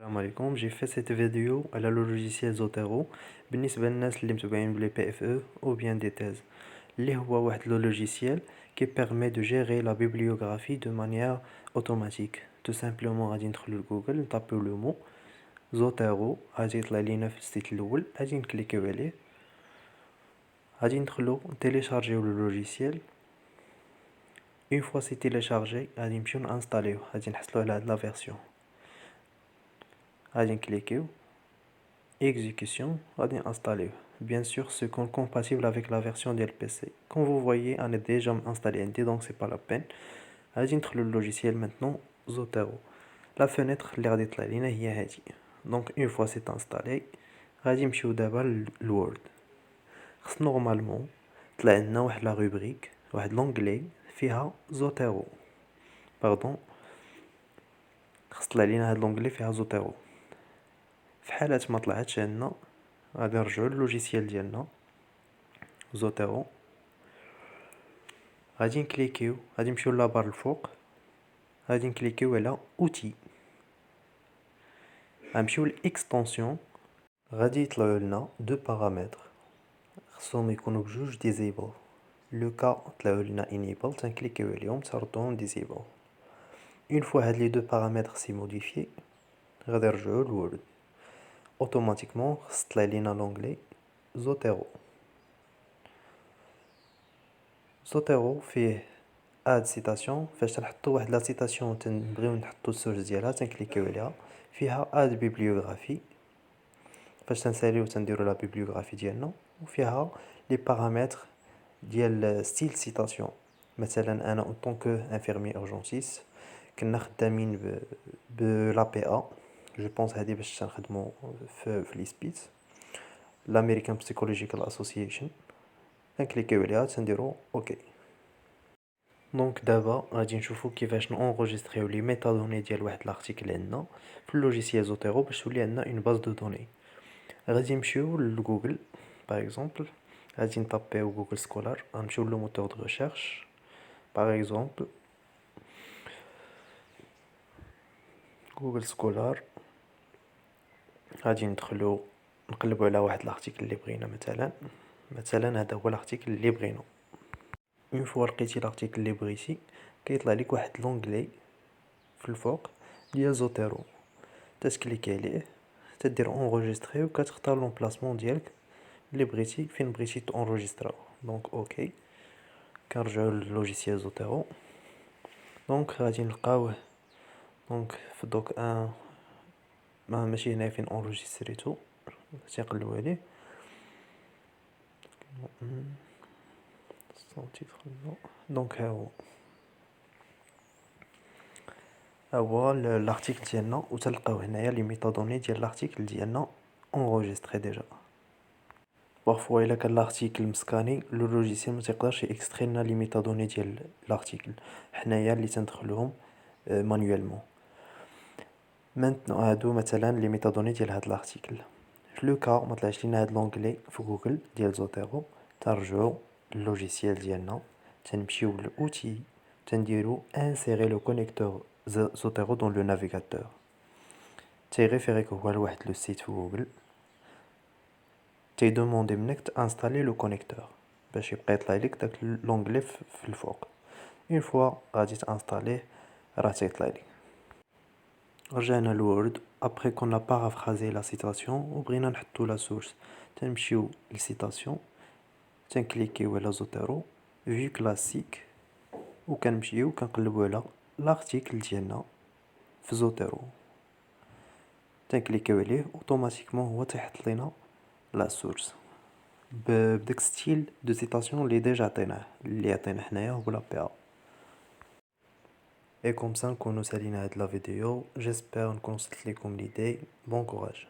السلام عليكم. J'ai fait cette vidéo على le logiciel Zotero بالنسبة للناس اللي متابعين بلي PFE ou bien des thèses اللي هو واحد le logiciel qui permet de gérer la bibliographie de manière automatique. Tout simplement غادي ندخلو لجوجل نطابيو لو مو Zotero غادي يطلع لينا في السيت الأول غادي نكليكيو عليه غادي ندخلو نتيليشارجيو le logiciel. Une fois c'est téléchargé غادي نمشيو نانستاليوه غادي نحصلو على هاد لا فيرسيون غادي نكليكيو exécution غادي installer bien sûr ce qui est compatible avec la version de PC. Comme vous voyez on est déjà installé NT donc c'est pas la peine. غادي ندخلو le logiciel maintenant Zotero. La fenêtre اللي غادي يطلع لينا هي هادي. Donc une fois c'est installé غادي نمشيو دابا للوورد. خص نورمالمون طلع لنا واحد لا روبريك واحد لونغلي فيها Zotero. باردون خص طلع لينا هاد لونغلي فيها Zotero. في حالة ما طلعتش عندنا غادي نرجعو للوجيسيال ديالنا زوتيرو غادي نكليكيو غادي نمشيو لابار الفوق غادي نكليكيو على اوتي غنمشيو لاكستونسيون غادي يطلعوا لنا دو بارامتر خصهم يكونوا بجوج ديزيبل لو كا طلعوا لنا انيبل تنكليكيو عليهم تردوهم ديزيبل. اون فوا هاد لي دو بارامتر سي موديفيي غادي نرجعو للوورد اوتوماتيكمون خص طلع لينا لونغلي زوتيرو. زوتيرو فيه اد سيتاسيون فاش تنحطو واحد لا سيتاسيون تنبغيو نحطو السورس ديالها تنكليكيو عليها فيها اد بيبليوغرافي فاش تنساليو تنديرو لا بيبليوغرافي ديالنا وفيها لي بارامتر ديال ستيل سيتاسيون. مثلا انا اون طونكو انفيرمي اورجونتيست كنا خدامين لا بي ا جو بونس هادي باش تنخدمو في ليسبيت l'American Psychological Association نكليكيو عليها تنديرو اوكي. دونك دابا غادي نشوفو كيفاش نونغوجيستريو لي ميتادوني ديال واحد لارتيكل عندنا في اللوجيسيال زوتيرو باش تولي عندنا اون باز دو دوني. غادي نمشيو لجوجل باغ اكزومبل غادي نطابيو جوجل سكولار غنمشيو لو موتور دو ريشيرش باغ اكزومبل جوجل سكولار غادي ندخلو نقلبو على واحد لارتيكل اللي بغينا مثلا هذا هو لارتيكل اللي بغينا. اون فوا لقيتي لارتيكل اللي بغيتي كيطلع لك واحد لونغلي في الفوق ديال زوتيرو تتكليكي عليه تدير اونغوجيستري وكتختار لومبلاسمون ديالك اللي بغيتي فين بغيتي تونغوجيسترا. دونك اوكي كنرجعو للوجيسيال زوتيرو. دونك غادي نلقاوه دونك في دوك ان ماشي هنا فين اونغوجيستريتو تيقلبو عليه دونك ها هو لارتيكل ديالنا وتلقاو هنايا لي ميتادوني ديال لارتيكل ديالنا اونغوجيستري ديجا. بارفوا الا كان لارتيكل مسكاني لو لوجيسيال ما تيقدرش يكستري لنا لي ميتادوني ديال لارتيكل حنايا اللي تندخلوهم مانيوالمون. مانتنو هادو مثلا لي ميتادوني ديال هاد لارتيكل في لو كا ما طلعش لينا هاد لونغلي في جوجل ديال زوتيرو تنرجعو للوجيسيال ديالنا تنمشيو للاوتي تنديرو انسيري لو كونيكتور زوتيرو دون لو نافيغاتور تيريفيريك هو لواحد لو سيت في جوجل تيدوموندي منك تانستالي لو كونيكتور باش يبقى يطلع لك داك لونغلي في الفوق. اون فوا غادي تانستاليه راه تيطلع لك. رجعنا لوورد ابري كون لا بارافرازي لا سيتاسيون وبغينا نحطو لا سورس تنمشيو للسيتاسيون تنكليكيو على زوتيرو فيو كلاسيك وكنمشيو كنقلبو على لارتيكل ديالنا في زوتيرو تنكليكيو عليه اوتوماتيكمون هو تيحط لينا لا سورس بداك ستيل دو سيتاسيون اللي ديجا عطيناه اللي عطينا حنايا هو لا بي ا. اي كوم سا نكونو سالينا هاد لا فيديو. جيسبر نكون وصلت لكم ليدي. بون كوراج.